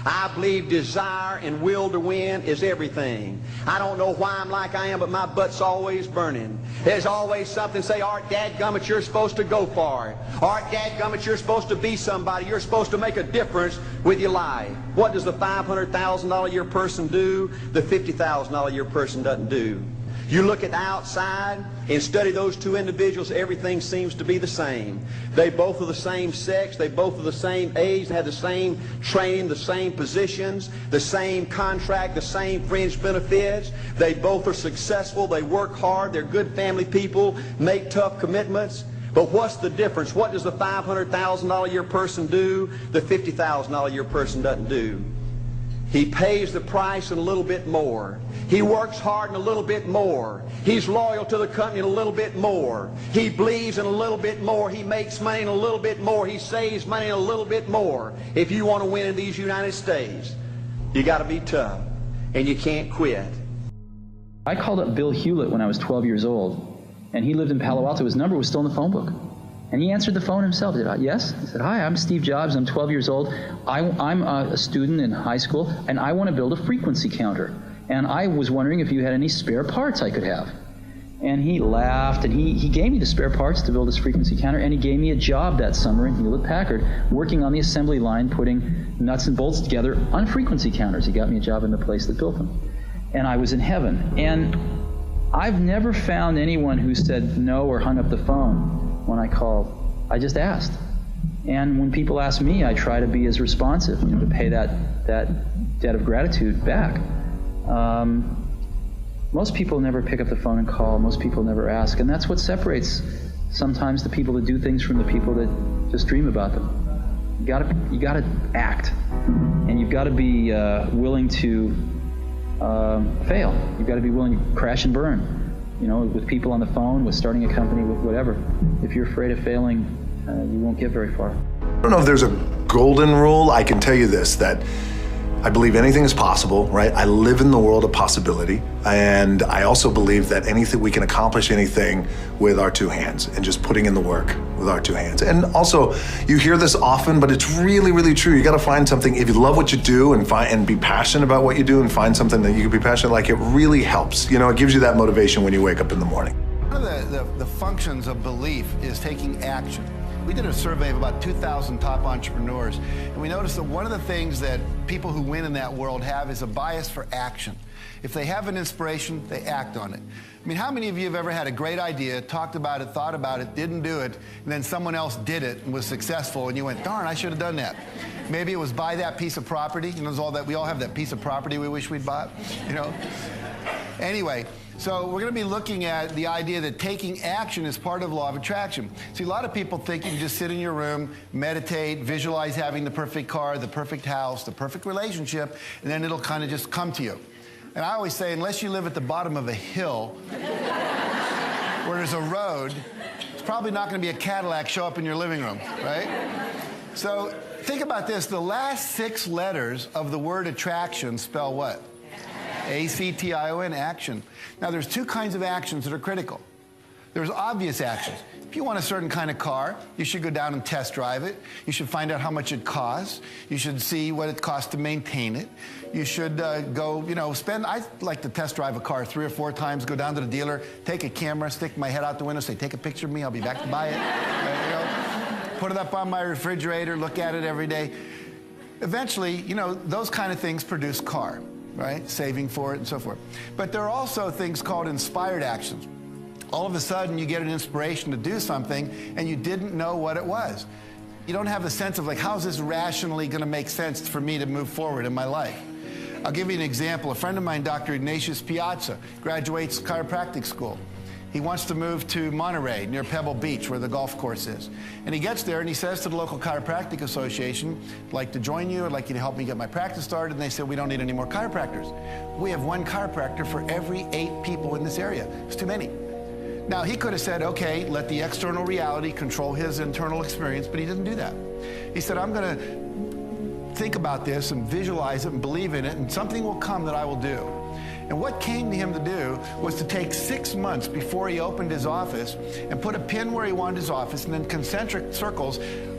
I believe desire and will to win is everything. I don't know why I'm like I am, but my butt's always burning. There's always something say, Art, dadgummit, you're supposed to go for it. Art, dadgummit, you're supposed to be somebody. You're supposed to make a difference with your life. What does the $500,000 a year person do? The $50,000 a year person doesn't do. You look at the outside and study those two individuals, everything seems to be the same. They both are the same sex, they both are the same age, they have the same training, the same positions, the same contract, the same fringe benefits. They both are successful, they work hard, they're good family people, make tough commitments. But what's the difference? What does the $500,000 a year person do? The $50,000 a year person doesn't do. He pays the price and a little bit more. He works hard and a little bit more. He's loyal to the company and a little bit more. He believes in a little bit more. He makes money and a little bit more. He saves money and a little bit more. If you want to win in these United States, you got to be tough and you can't quit. I called up Bill Hewlett when I was 12 years old, and he lived in Palo Alto. His number was still in the phone book. And he answered the phone himself. He said, yes? He said, hi, I'm Steve Jobs. I'm 12 years old. I'm a student in high school, and I want to build a frequency counter. And I was wondering if you had any spare parts I could have. And he laughed, and he gave me the spare parts to build this frequency counter, and he gave me a job that summer in Hewlett-Packard, working on the assembly line, putting nuts and bolts together on frequency counters. He got me a job in the place that built them. And I was in heaven. And I've never found anyone who said no or hung up the phone when I called. I just asked. And when people ask me, I try to be as responsive, to pay that debt of gratitude back. Most people never pick up the phone and call. Most people never ask. And that's what separates sometimes the people that do things from the people that just dream about them. You gotta act. And you've got to be willing to fail. You've got to be willing to crash and burn. With people on the phone, with starting a company, with whatever. If you're afraid of failing, you won't get very far. I don't know if there's a golden rule. I can tell you this, that I believe anything is possible, right? I live in the world of possibility, and I also believe that we can accomplish anything with our two hands and just putting in the work with our two hands. And also, you hear this often, but it's really, really true. You got to find something. If you love what you do and be passionate about what you do and find something that you can be passionate like, it really helps. It gives you that motivation when you wake up in the morning. One of the functions of belief is taking action. We did a survey of about 2,000 top entrepreneurs, and we noticed that one of the things that people who win in that world have is a bias for action. If they have an inspiration, they act on it. I mean, how many of you have ever had a great idea, talked about it, thought about it, didn't do it, and then someone else did it and was successful, and you went, darn, I should have done that. Maybe it was buy that piece of property. We all have that piece of property we wish we'd bought, Anyway. So we're going to be looking at the idea that taking action is part of law of attraction. See, a lot of people think you can just sit in your room, meditate, visualize having the perfect car, the perfect house, the perfect relationship, and then it'll kind of just come to you. And I always say, unless you live at the bottom of a hill where there's a road, it's probably not going to be a Cadillac show up in your living room, right? So think about this. The last 6 letters of the word attraction spell what? A-C-T-I-O-N, action. Now, there's 2 kinds of actions that are critical. There's obvious actions. If you want a certain kind of car, you should go down and test drive it. You should find out how much it costs. You should see what it costs to maintain it. You should I'd like to test drive a car 3 or 4 times, go down to the dealer, take a camera, stick my head out the window, say, take a picture of me, I'll be back to buy it. Put it up on my refrigerator, look at it every day. Eventually, those kind of things produce car. Right? Saving for it and so forth. But there are also things called inspired actions. All of a sudden you get an inspiration to do something and you didn't know what it was. You don't have a sense of how is this rationally going to make sense for me to move forward in my life? I'll give you an example. A friend of mine, Dr. Ignatius Piazza, graduates chiropractic school. He wants to move to Monterey, near Pebble Beach, where the golf course is. And he gets there and he says to the local chiropractic association, I'd like to join you, I'd like you to help me get my practice started. And they said, we don't need any more chiropractors. We have 1 chiropractor for every 8 people in this area. It's too many. Now, he could have said, okay, let the external reality control his internal experience, but he didn't do that. He said, I'm going to think about this and visualize it and believe in it, and something will come that I will do. And what came to him to do was to take 6 months before he opened his office and put a pin where he wanted his office and then concentric circles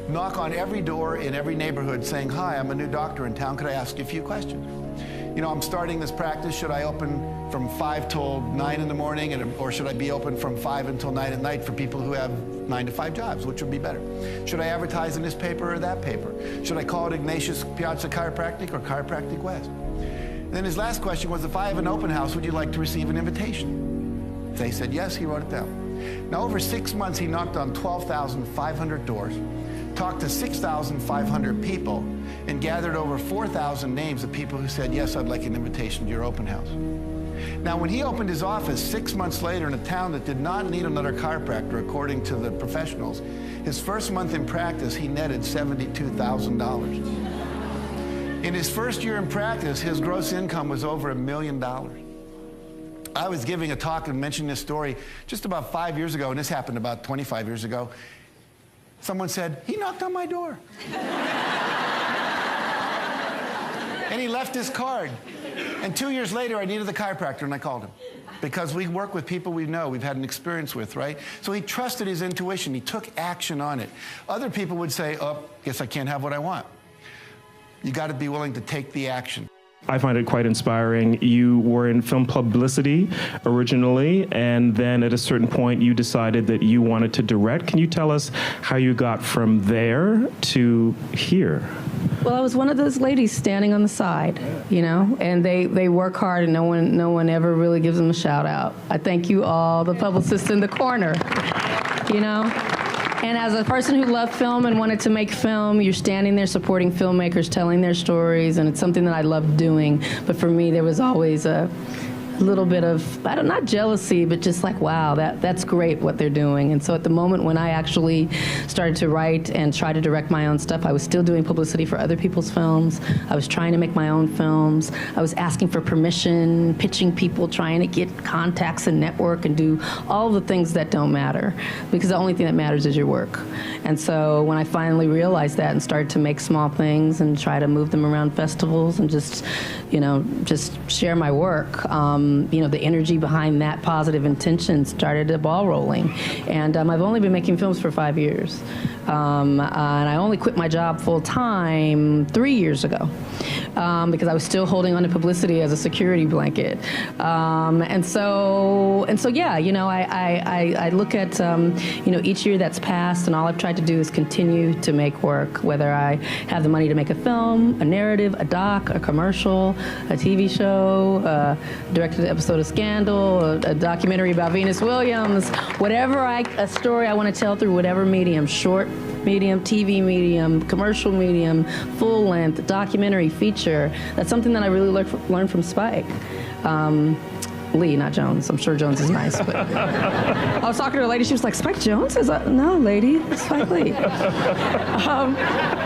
knock on every door in every neighborhood saying, "Hi, I'm a new doctor in town. Could I ask you a few questions? You know, I'm starting this practice. Should I open from 5 till 9 in the morning, or should I be open from 5 until 9 at night for people who have 9 to 5 jobs? Which would be better? Should I advertise in this paper or that paper? Should I call it Ignatius Piazza Chiropractic or Chiropractic West?" And then his last question was, "If I have an open house, would you like to receive an invitation?" They said yes. He wrote it down. Now, over 6 months, he knocked on 12,500 doors, talked to 6,500 people, and gathered over 4,000 names of people who said, "Yes, I'd like an invitation to your open house." Now, when he opened his office 6 months later in a town that did not need another chiropractor, according to the professionals, his first month in practice, he netted $72,000. In his first year in practice, his gross income was over $1 million. I was giving a talk and mentioning this story just about 5 years ago, and this happened about 25 years ago. Someone said, "He knocked on my door." And he left his card. And 2 years later, I needed the chiropractor, and I called him. Because we work with people we know, we've had an experience with, right? So he trusted his intuition. He took action on it. Other people would say, "Oh, guess I can't have what I want." You got to be willing to take the action. I find it quite inspiring. You were in film publicity originally, and then at a certain point you decided that you wanted to direct. Can you tell us how you got from there to here? Well, I was one of those ladies standing on the side, you know, and they work hard and no one ever really gives them a shout out. I thank you all, the publicists in the corner, you know. And as a person who loved film and wanted to make film, you're standing there supporting filmmakers, telling their stories, and it's something that I loved doing. But for me, there was always a little bit of, not jealousy, but just like, wow, that's great what they're doing. And so at the moment when I actually started to write and try to direct my own stuff, I was still doing publicity for other people's films. I was trying to make my own films. I was asking for permission, pitching people, trying to get contacts and network and do all the things that don't matter, because the only thing that matters is your work. And so when I finally realized that and started to make small things and try to move them around festivals and just share my work, the energy behind that positive intention started a ball rolling. And I've only been making films for 5 years. And I only quit my job full time 3 years ago because I was still holding on to publicity as a security blanket. And so yeah, I look at, each year that's passed, and all I've tried to do is continue to make work, whether I have the money to make a film, a narrative, a doc, a commercial, a TV show, directed an episode of Scandal, a documentary about Venus Williams, a story I want to tell through whatever medium, short medium, TV medium, commercial medium, full length, documentary, feature. That's something that I really learned from Spike. Lee, not Jones. I'm sure Jones is nice, but I was talking to a lady. She was like, "Spike Jones?" I was like, "No, lady, it's Spike Lee."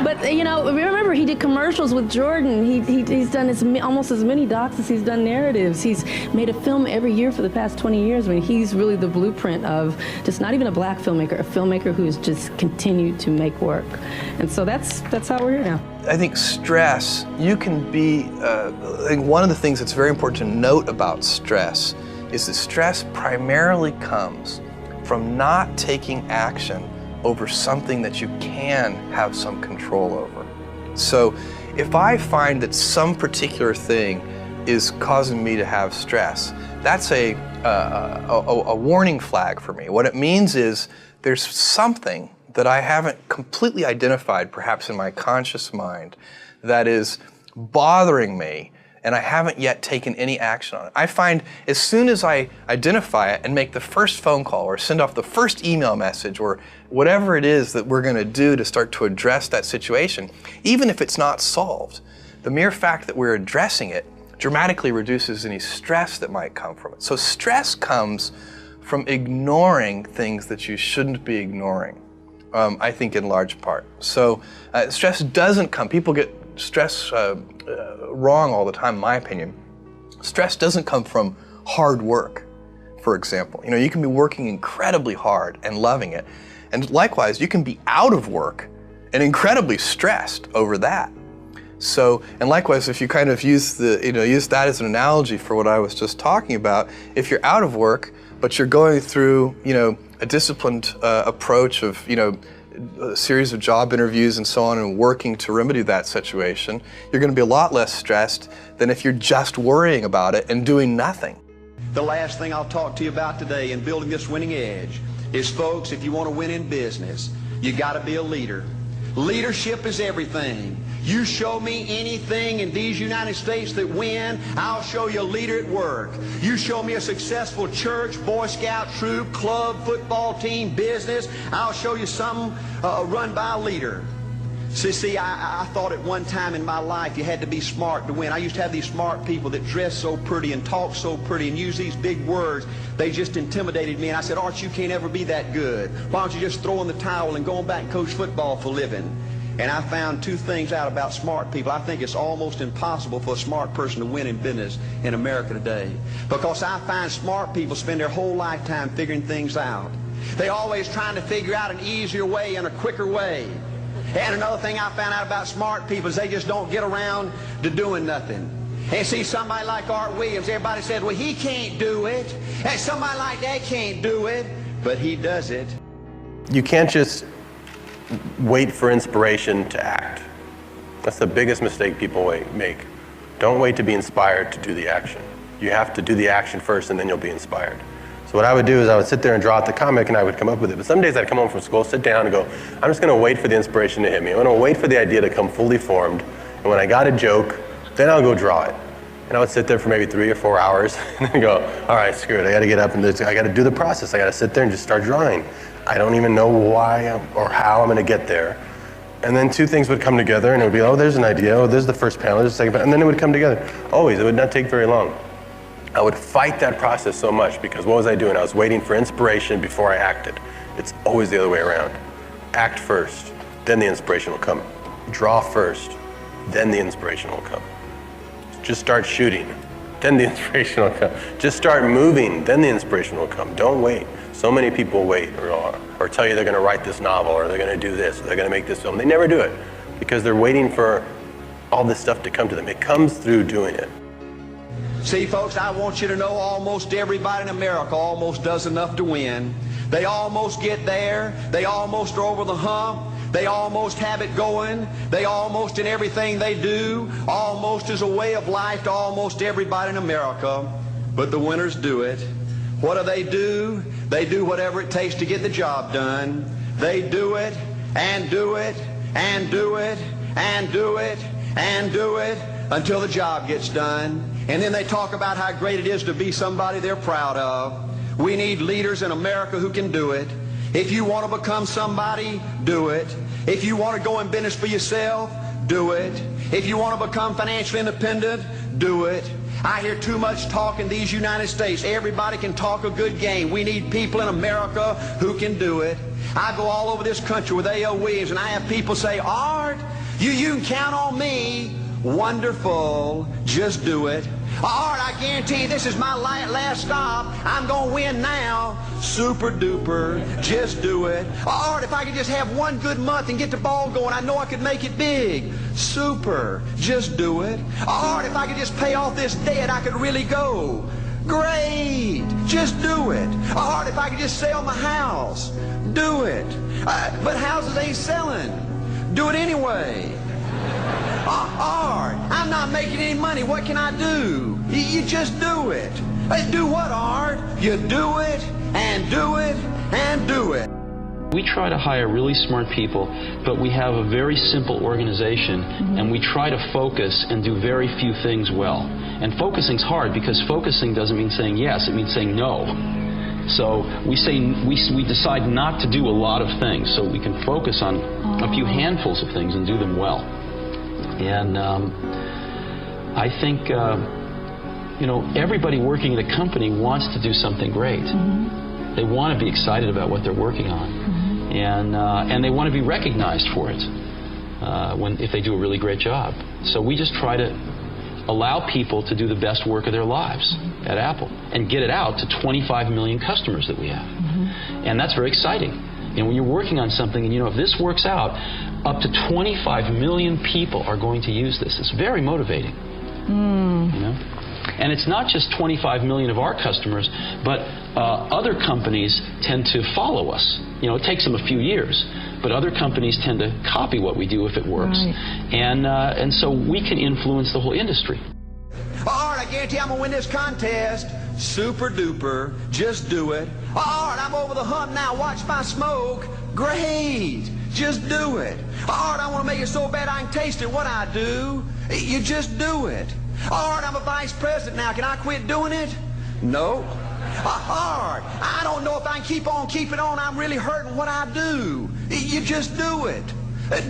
But remember he did commercials with Jordan. He's done almost as many docs as he's done narratives. He's made a film every year for the past 20 years. I mean, he's really the blueprint of just not even a black filmmaker, a filmmaker who's just continued to make work. And so that's how we're here now. I think stress, you can be, I think one of the things that's very important to note about stress is that stress primarily comes from not taking action over something that you can have some control over. So if I find that some particular thing is causing me to have stress, that's a warning flag for me. What it means is there's something that I haven't completely identified, perhaps in my conscious mind, that is bothering me, and I haven't yet taken any action on it. I find as soon as I identify it and make the first phone call or send off the first email message or whatever it is that we're going to do to start to address that situation, even if it's not solved, the mere fact that we're addressing it dramatically reduces any stress that might come from it. So stress comes from ignoring things that you shouldn't be ignoring. I think in large part. So stress doesn't come, people get stress wrong all the time in my opinion. Stress doesn't come from hard work, for example. You can be working incredibly hard and loving it. And likewise, you can be out of work and incredibly stressed over that. So, and likewise, if you kind of use that as an analogy for what I was just talking about, if you're out of work, but you're going through, a disciplined approach of, a series of job interviews and so on and working to remedy that situation, you're going to be a lot less stressed than if you're just worrying about it and doing nothing. The last thing I'll talk to you about today in building this winning edge is, folks, if you want to win in business, you got to be a leader. Leadership is everything. You show me anything in these United States that win, I'll show you a leader at work. You show me a successful church, Boy Scout troop, club, football team, business, I'll show you something run by a leader. See, I thought at one time in my life you had to be smart to win. I used to have these smart people that dress so pretty and talk so pretty and use these big words. They just intimidated me, and I said, Art, you can't ever be that good. Why don't you just throw in the towel and go back and coach football for a living? And I found two things out about smart people. I think it's almost impossible for a smart person to win in business in America today, because I find smart people spend their whole lifetime figuring things out. They're always trying to figure out an easier way and a quicker way. And another thing I found out about smart people is they just don't get around to doing nothing. And see, somebody like Art Williams, everybody said, well, he can't do it. And somebody like that can't do it, but he does it. You can't just wait for inspiration to act. That's the biggest mistake people make. Don't wait to be inspired to do the action. You have to do the action first, and then you'll be inspired. So what I would do is I would sit there and draw out the comic, and I would come up with it. But some days I'd come home from school, sit down and go, I'm just going to wait for the inspiration to hit me. I'm going to wait for the idea to come fully formed. And when I got a joke, then I'll go draw it. And I would sit there for maybe 3 or 4 hours and then go, all right, screw it. I got to get up and I got to do the process. I got to sit there and just start drawing. I don't even know why or how I'm going to get there. And then two things would come together, and it would be, oh, there's an idea. Oh, there's the first panel. There's the second panel. And then it would come together. Always. It would not take very long. I would fight that process so much, because what was I doing? I was waiting for inspiration before I acted. It's always the other way around. Act first, then the inspiration will come. Draw first, then the inspiration will come. Just start shooting, then the inspiration will come. Just start moving, then the inspiration will come. Don't wait. So many people wait or tell you they're going to write this novel, or they're going to do this, or they're going to make this film. They never do it, because they're waiting for all this stuff to come to them. It comes through doing it. See, folks, I want you to know almost everybody in America almost does enough to win. They almost get there. They almost are over the hump. They almost have it going. They almost, in everything they do, almost is a way of life to almost everybody in America. But the winners do it. What do? They do whatever it takes to get the job done. They do it, and do it, and do it, and do it, and do it, until the job gets done. And then they talk about how great it is to be somebody they're proud of. We need leaders in America who can do it. If you want to become somebody, do it. If you want to go in business for yourself, do it. If you want to become financially independent, do it. I hear too much talk in these United States. Everybody can talk a good game. We need people in America who can do it. I go all over this country with A.L. Williams, and I have people say, Art, you can count on me. Wonderful. Just do it. Art, I guarantee you this is my last stop. I'm going to win now. Super duper. Just do it. Art, if I could just have one good month and get the ball going, I know I could make it big. Super. Just do it. Art, if I could just pay off this debt, I could really go. Great. Just do it. Art, if I could just sell my house. Do it. But houses ain't selling. Do it anyway. Art, I'm not making any money. What can I do? You just do it. Do what, Art? You do it, and do it, and do it. We try to hire really smart people, but we have a very simple organization, and we try to focus and do very few things well. And focusing's hard, because focusing doesn't mean saying yes, it means saying no. So we decide not to do a lot of things, so we can focus on a few handfuls of things and do them well. And I think, everybody working in a company wants to do something great. They want to be excited about what they're working on. And they want to be recognized for it if they do a really great job. So we just try to allow people to do the best work of their lives at Apple and get it out to 25 million customers that we have. And that's very exciting. And when you're working on something and if this works out, up to 25 million people are going to use this. It's very motivating. And it's not just 25 million of our customers, but other companies tend to follow us. You know, it takes them a few years, but other companies tend to copy what we do if it works. Right. And so we can influence the whole industry. All right, I guarantee I'm going to win this contest. Super duper. Just do it. All right, I'm over the hump now. Watch my smoke. Great. Just do it. All right, I want to make it so bad I can taste it. What I do, you just do it. All right, I'm a vice president now. Can I quit doing it? No. All right, I don't know if I can keep on keeping on. I'm really hurting. What I do, you just do it.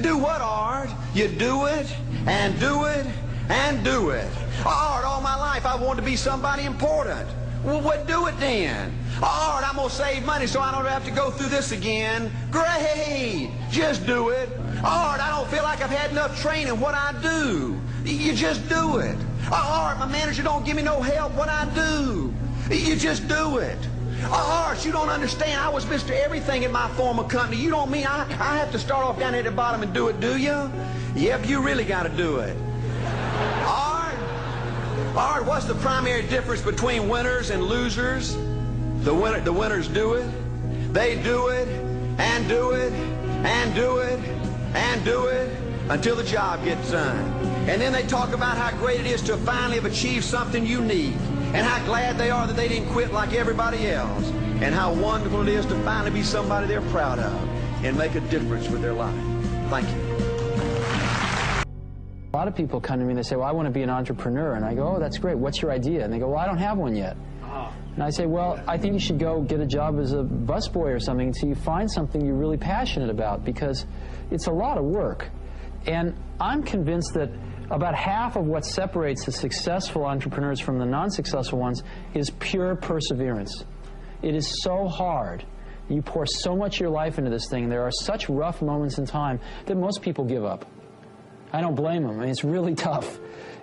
Do what, Art? You do it, and do it, and do it. Art, all my life I wanted to be somebody important. Well, what do it then? All right, I'm going to save money so I don't have to go through this again. Great. Just do it. All right, I don't feel like I've had enough training. What I do? You just do it. All right, my manager don't give me no help. What I do? You just do it. All right, you don't understand. I was Mr. Everything in my former company. You don't mean I have to start off down at the bottom and do it, do you? Yep, you really got to do it. All right, what's the primary difference between winners and losers? The winners do it. They do it, and do it, and do it, and do it until the job gets done. And then they talk about how great it is to finally have achieved something unique, and how glad they are that they didn't quit like everybody else, and how wonderful it is to finally be somebody they're proud of and make a difference with their life. Thank you. A lot of people come to me and they say, well, I want to be an entrepreneur. And I go, oh, that's great. What's your idea? And they go, well, I don't have one yet. And I say, well, I think you should go get a job as a busboy or something until you find something you're really passionate about, because it's a lot of work. And I'm convinced that about half of what separates the successful entrepreneurs from the non-successful ones is pure perseverance. It is so hard. You pour so much of your life into this thing, and there are such rough moments in time that most people give up. I don't blame them. I mean, it's really tough,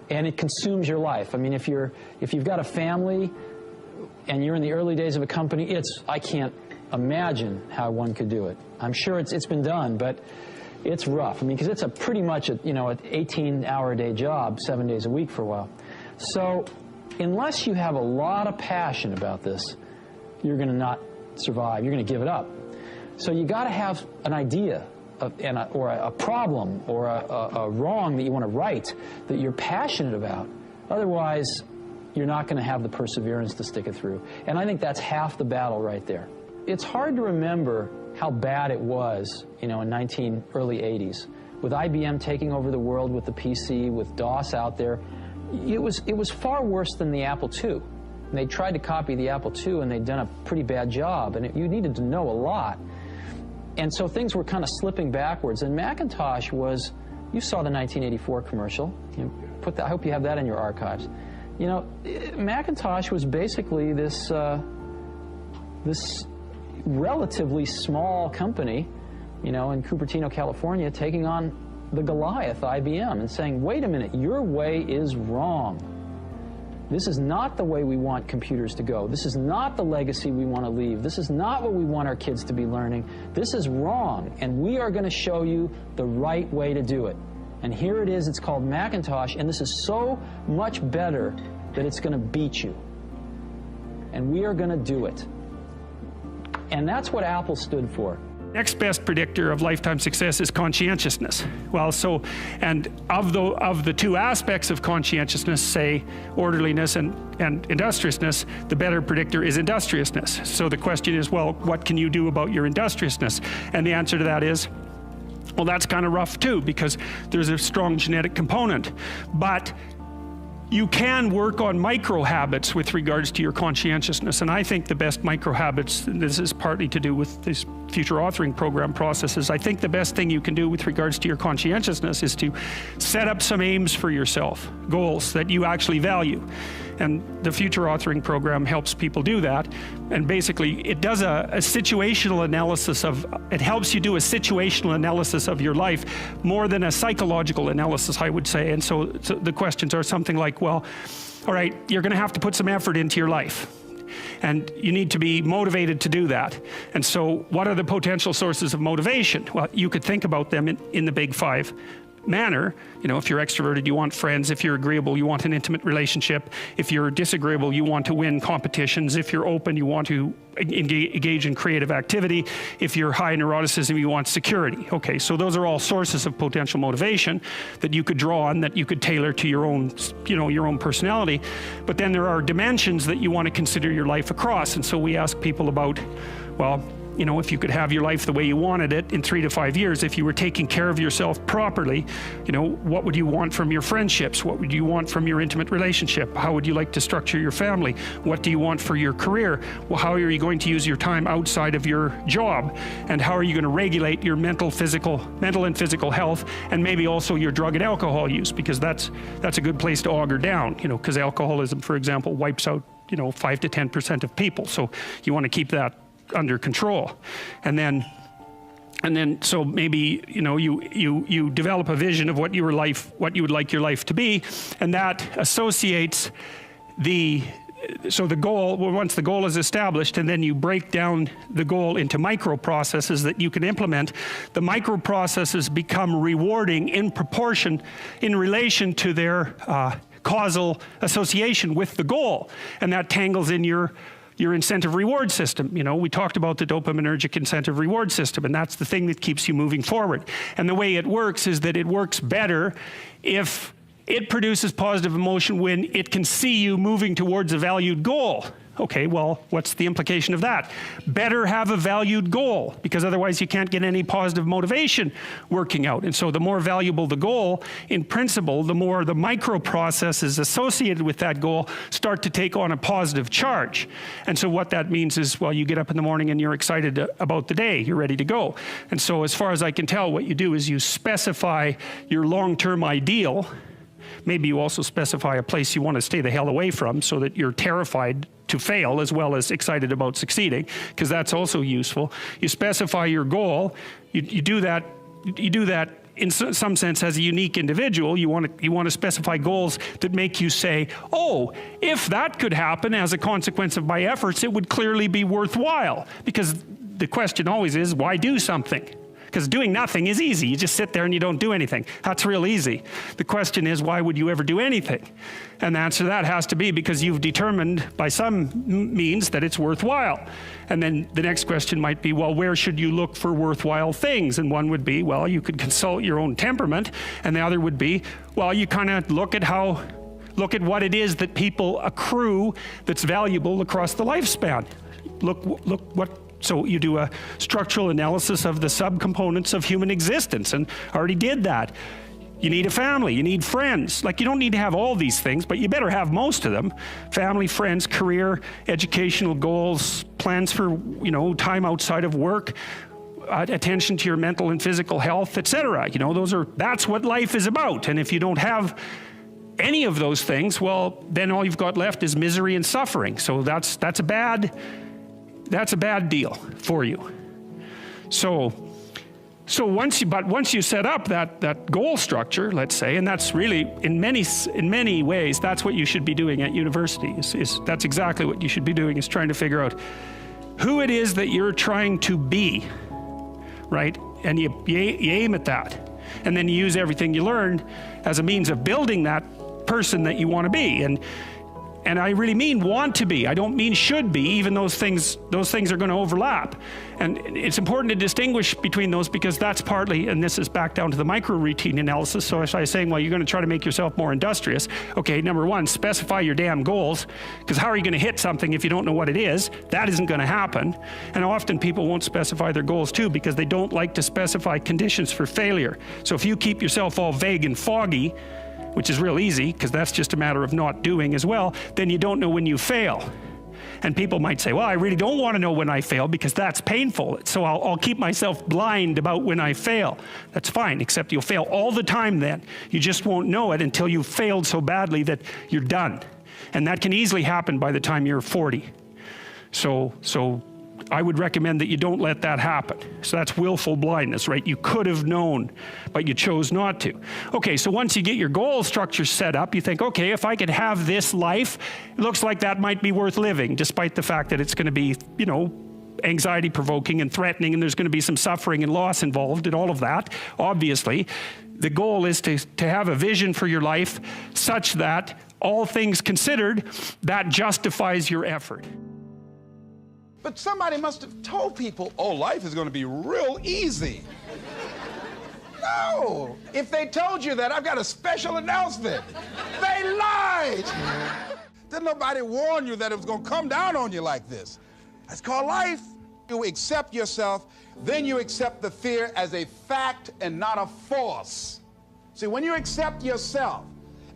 and it consumes your life. I mean, if you've got a family and you're in the early days of a company, I can't imagine how one could do it. I'm sure it's been done, but it's rough. I mean, because it's pretty much an 18-hour-a-day job, 7 days a week for a while. So unless you have a lot of passion about this, you're going to not survive. You're going to give it up. So you got to have an idea or a problem or a wrong that you want to right that you're passionate about. Otherwise, you're not going to have the perseverance to stick it through. And I think that's half the battle right there. It's hard to remember how bad it was, in early 80s, with IBM taking over the world with the PC, with DOS out there. It was far worse than the Apple II. And they tried to copy the Apple II, and they'd done a pretty bad job, and you needed to know a lot. And so things were kind of slipping backwards. And Macintosh was, you saw the 1984 commercial. I hope you have that in your archives. Macintosh was basically this relatively small company, in Cupertino, California, taking on the Goliath, IBM, and saying, wait a minute, your way is wrong. This is not the way we want computers to go. This is not the legacy we want to leave. This is not what we want our kids to be learning. This is wrong, and we are going to show you the right way to do it. And here it is. It's called Macintosh, and this is so much better that it's going to beat you. And we are going to do it. And that's what Apple stood for. Next best predictor of lifetime success is conscientiousness. And of the two aspects of conscientiousness, say orderliness and industriousness, the better predictor is industriousness. So the question is, well, what can you do about your industriousness? And the answer to that is, well, that's kind of rough too, because there's a strong genetic component. But you can work on micro habits with regards to your conscientiousness, and I think the best micro habits, this is partly to do with this future authoring program processes, I think the best thing you can do with regards to your conscientiousness is to set up some aims for yourself, goals that you actually value. And the future authoring program helps people do that. And basically, it does a situational analysis it helps you do a situational analysis of your life more than a psychological analysis, I would say. And so the questions are something like, well, all right, you're going to have to put some effort into your life. And you need to be motivated to do that. And so what are the potential sources of motivation? Well, you could think about them in the big five. manner. You know, if you're extroverted, you want friends. If you're agreeable, you want an intimate relationship. If you're disagreeable, you want to win competitions. If you're open, you want to engage in creative activity. If you're high neuroticism, you want security. Okay, so those are all sources of potential motivation that you could draw on, that you could tailor to your own, you know, your own personality. But then there are dimensions that you want to consider your life across. And so we ask people about, well, you know, if you could have your life the way you wanted it in 3 to 5 years, if you were taking care of yourself properly, you know, what would you want from your friendships? What would you want from your intimate relationship? How would you like to structure your family? What do you want for your career? Well, how are you going to use your time outside of your job? And how are you going to regulate your mental and physical health, and maybe also your drug and alcohol use? Because that's a good place to auger down, you know, because alcoholism, for example, wipes out, you know, 5 to 10% of people. So you want to keep that under control. And then so maybe, you know, you develop a vision of what you would like your life to be, and that associates the goal. Well, once the goal is established, and then you break down the goal into micro processes that you can implement, the micro processes become rewarding in proportion, in relation to their causal association with the goal, and that tangles in your incentive reward system. You know, we talked about the dopaminergic incentive reward system, and that's the thing that keeps you moving forward. And the way it works is that it works better if it produces positive emotion when it can see you moving towards a valued goal. Okay, well, what's the implication of that? Better have a valued goal, because otherwise you can't get any positive motivation working out. And so the more valuable the goal, in principle, the more the micro processes associated with that goal start to take on a positive charge. And so what that means is, well, you get up in the morning and you're excited about the day, you're ready to go. And so as far as I can tell, what you do is you specify your long-term ideal. Maybe you also specify a place you want to stay the hell away from, so that you're terrified to fail as well as excited about succeeding, because that's also useful. You specify your goal. You do that in some sense as a unique individual. You want to specify goals that make you say, oh, if that could happen as a consequence of my efforts, it would clearly be worthwhile. Because the question always is, why do something? Because doing nothing is easy. You just sit there and you don't do anything. That's real easy. The question is, why would you ever do anything? And the answer to that has to be because you've determined by some means that it's worthwhile. And then the next question might be, well, where should you look for worthwhile things? And one would be, well, you could consult your own temperament. And the other would be, well, you kind of look at what it is that people accrue that's valuable across the lifespan. So you do a structural analysis of the subcomponents of human existence, and I already did that. You need a family, you need friends. Like, you don't need to have all these things, but you better have most of them. Family, friends, career, educational goals, plans for, you know, time outside of work, attention to your mental and physical health, etc. You know, that's what life is about. And if you don't have any of those things, well, then all you've got left is misery and suffering. So that's a bad deal for you. So once you set up that goal structure, let's say, and that's really in many ways that's what you should be doing at university. That's exactly what you should be doing, is trying to figure out who it is that you're trying to be, right? And you aim at that, and then you use everything you learned as a means of building that person that you want to be. And I really mean want to be. I don't mean should be. Even those things are going to overlap. And it's important to distinguish between those, because that's partly, and this is back down to the micro routine analysis. So if I was saying, well, you're going to try to make yourself more industrious. Okay, number one, specify your damn goals, because how are you going to hit something if you don't know what it is? That isn't going to happen. And often people won't specify their goals too, because they don't like to specify conditions for failure. So if you keep yourself all vague and foggy, which is real easy, because that's just a matter of not doing as well, then you don't know when you fail. And people might say, well, I really don't want to know when I fail because that's painful. So I'll keep myself blind about when I fail. That's fine, except you'll fail all the time then. You just won't know it until you've failed so badly that you're done. And that can easily happen by the time you're 40. So I would recommend that you don't let that happen. So that's willful blindness, right? You could have known, but you chose not to. Okay, so once you get your goal structure set up, you think, okay, if I could have this life, it looks like that might be worth living, despite the fact that it's going to be, you know, anxiety provoking and threatening, and there's going to be some suffering and loss involved in all of that, obviously. The goal is to have a vision for your life such that, all things considered, that justifies your effort. But somebody must have told people, oh, life is going to be real easy. No! If they told you that, I've got a special announcement. They lied! Didn't nobody warn you that it was going to come down on you like this? That's called life. You accept yourself, then you accept the fear as a fact and not a force. See, when you accept yourself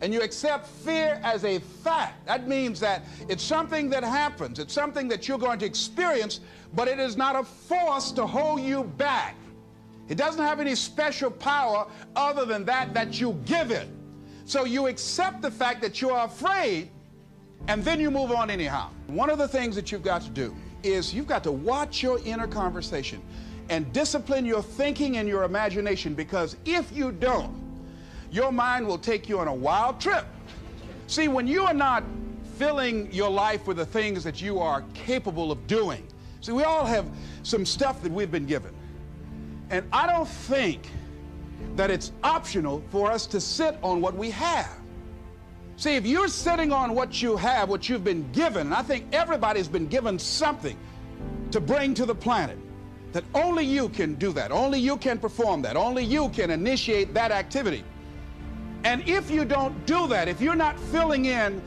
and you accept fear as a fact, that means that it's something that happens, it's something that you're going to experience, but it is not a force to hold you back. It doesn't have any special power other than that you give it. So you accept the fact that you're afraid, and then you move on anyhow. One of the things that you've got to do is you've got to watch your inner conversation and discipline your thinking and your imagination, because if you don't, your mind will take you on a wild trip. See, when you are not filling your life with the things that you are capable of doing, see, we all have some stuff that we've been given. And I don't think that it's optional for us to sit on what we have. See, if you're sitting on what you have, what you've been given, and I think everybody's been given something to bring to the planet, that only you can do that, only you can perform that, only you can initiate that activity. And if you don't do that, if you're not filling in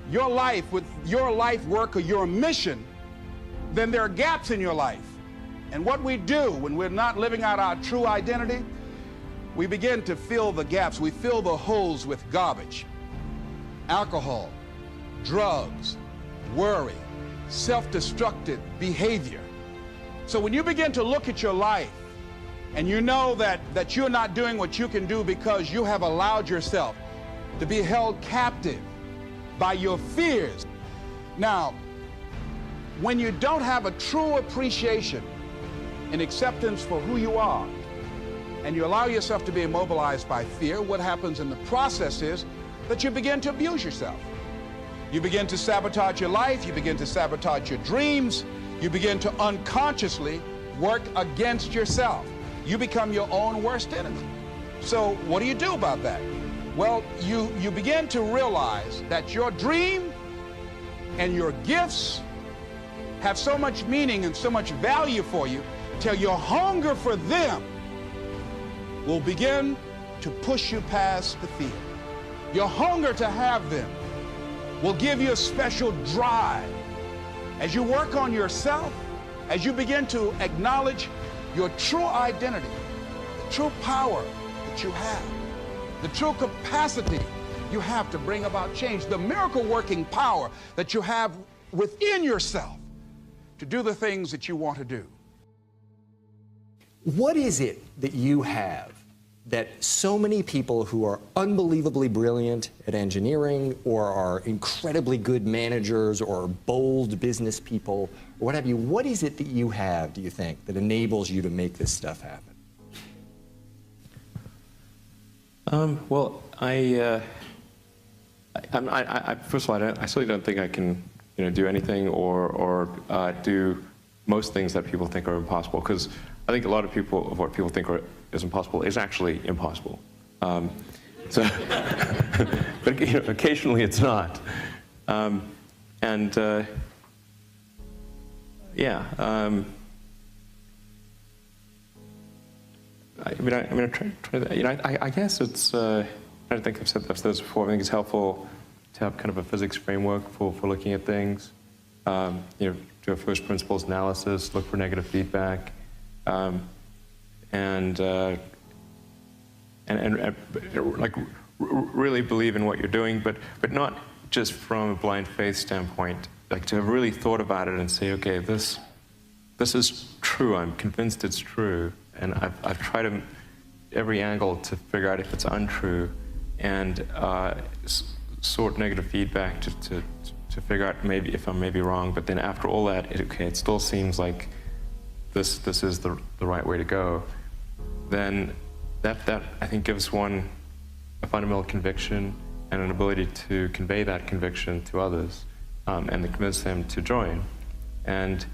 your life with your life work or your mission, then there are gaps in your life. And what we do when we're not living out our true identity, we begin to fill the gaps. We fill the holes with garbage. Alcohol, drugs, worry, self-destructive behavior. So when you begin to look at your life and you know that you're not doing what you can do because you have allowed yourself to be held captive by your fears. Now, when you don't have a true appreciation and acceptance for who you are, and you allow yourself to be immobilized by fear, what happens in the process is that you begin to abuse yourself. You begin to sabotage your life, you begin to sabotage your dreams, you begin to unconsciously work against yourself. You become your own worst enemy. So what do you do about that? Well, you begin to realize that your dream and your gifts have so much meaning and so much value for you till your hunger for them will begin to push you past the fear. Your hunger to have them will give you a special drive. As you work on yourself, as you begin to acknowledge your true identity, the true power that you have, the true capacity you have to bring about change, the miracle-working power that you have within yourself to do the things that you want to do. What is it that you have that so many people who are unbelievably brilliant at engineering or are incredibly good managers or bold business people or what have you, what is it that you have, do you think, that enables you to make this stuff happen? Well, first of all, I certainly don't think I can, do anything or do most things that people think are impossible, because I think a lot of what people think is impossible is actually impossible. But occasionally it's not. I guess it's. I don't think I've said this before. I think it's helpful to have kind of a physics framework for looking at things. Do a first principles analysis, look for negative feedback, really believe in what you're doing, but not just from a blind faith standpoint. Like to have really thought about it and say, okay, this is true. I'm convinced it's true, and I've tried every angle to figure out if it's untrue, and sort negative feedback to figure out maybe if I'm maybe wrong. But then after all that, it still seems like this is the right way to go. Then that I think gives one a fundamental conviction and an ability to convey that conviction to others, and to convince them to join. And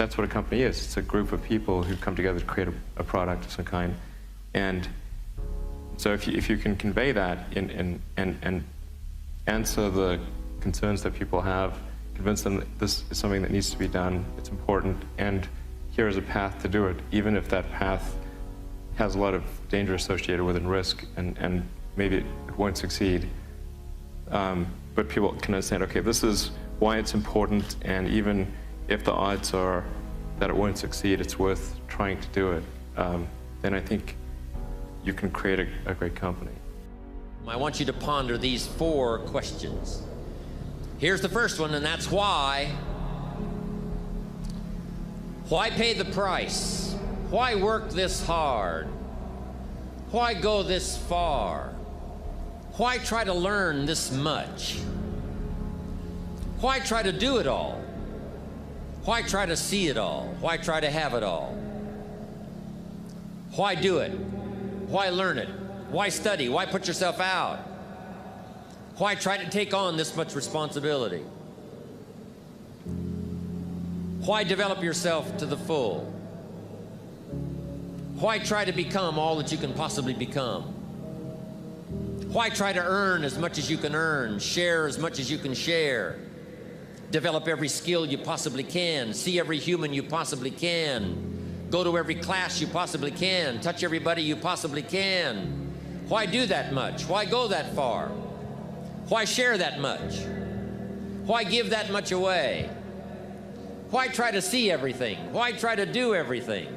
that's what a company is. It's a group of people who come together to create a product of some kind. And so if you can convey that and answer the concerns that people have, convince them that this is something that needs to be done, it's important, and here is a path to do it, even if that path has a lot of danger associated with it and risk, and maybe it won't succeed. But people can understand, okay, this is why it's important, and even if the odds are that it won't succeed, it's worth trying to do it. Then I think you can create a great company. I want you to ponder these 4 questions. Here's the first one, and that's why. Why pay the price? Why work this hard? Why go this far? Why try to learn this much? Why try to do it all? Why try to see it all? Why try to have it all? Why do it? Why learn it? Why study? Why put yourself out? Why try to take on this much responsibility? Why develop yourself to the full? Why try to become all that you can possibly become? Why try to earn as much as you can earn, share as much as you can share, develop every skill you possibly can, see every human you possibly can, go to every class you possibly can, touch everybody you possibly can? Why do that much? Why go that far? Why share that much? Why give that much away? Why try to see everything? Why try to do everything?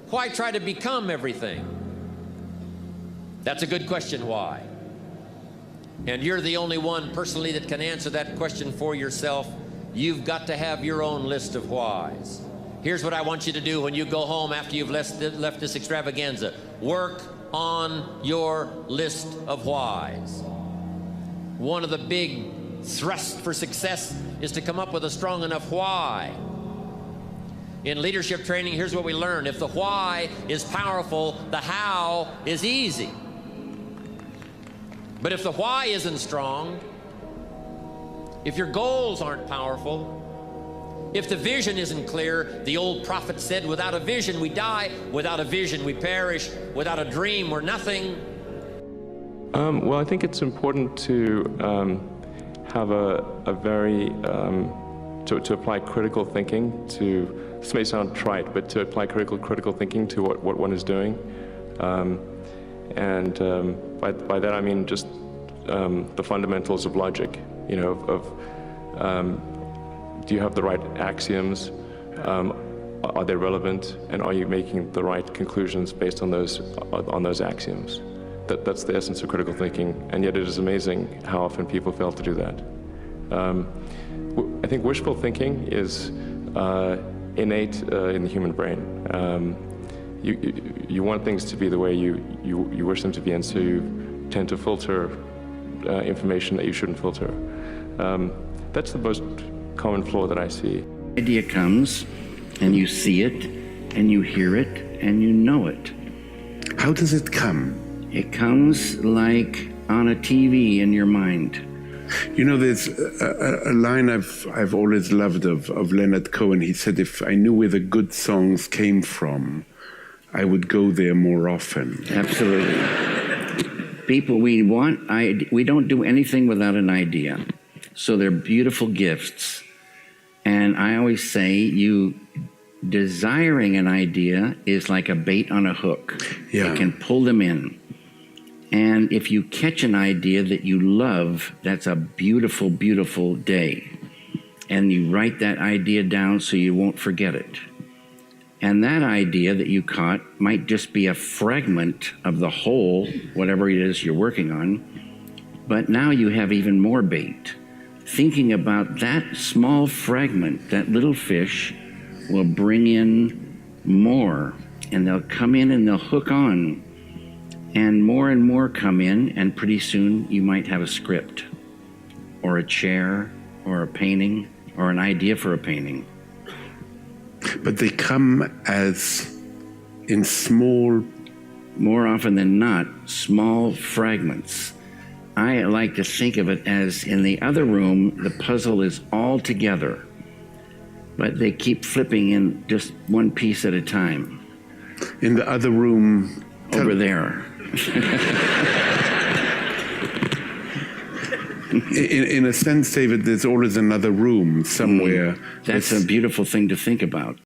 Why try to become everything? That's a good question, why? And you're the only one personally that can answer that question for yourself. You've got to have your own list of whys. Here's what I want you to do when you go home after you've left this extravaganza. Work on your list of whys. One of the big thrusts for success is to come up with a strong enough why. In leadership training, here's what we learn. If the why is powerful, the how is easy. But if the why isn't strong, if your goals aren't powerful, if the vision isn't clear, the old prophet said, without a vision we die, without a vision we perish, without a dream we're nothing. Well, I think it's important to have a very, to apply critical thinking to, this may sound trite, but to apply critical thinking to what one is doing. And by that I mean just the fundamentals of logic, you know, do you have the right axioms? Are they relevant? And are you making the right conclusions based on those axioms? That's the essence of critical thinking, and yet it is amazing how often people fail to do that. I think wishful thinking is innate in the human brain. You want things to be the way you wish them to be, and so you tend to filter information that you shouldn't filter. That's the most common flaw that I see. Idea comes, and you see it, and you hear it, and you know it. How does it come? It comes like on a TV in your mind. You know, there's a line I've always loved of Leonard Cohen. He said, if I knew where the good songs came from, I would go there more often. Absolutely. People, we don't do anything without an idea. So they're beautiful gifts. And I always say, desiring an idea is like a bait on a hook. Yeah. It can pull them in. And if you catch an idea that you love, that's a beautiful, beautiful day. And you write that idea down so you won't forget it. And that idea that you caught might just be a fragment of the whole, whatever it is you're working on. But now you have even more bait. Thinking about that small fragment, that little fish, will bring in more. And they'll come in and they'll hook on. And more come in, and pretty soon you might have a script, or a chair, or a painting, or an idea for a painting. But they come as in small... More often than not, small fragments. I like to think of it as in the other room, the puzzle is all together. but they keep flipping in just one piece at a time. In the other room. Over there. In a sense, David, there's always another room somewhere. That's a beautiful thing to think about.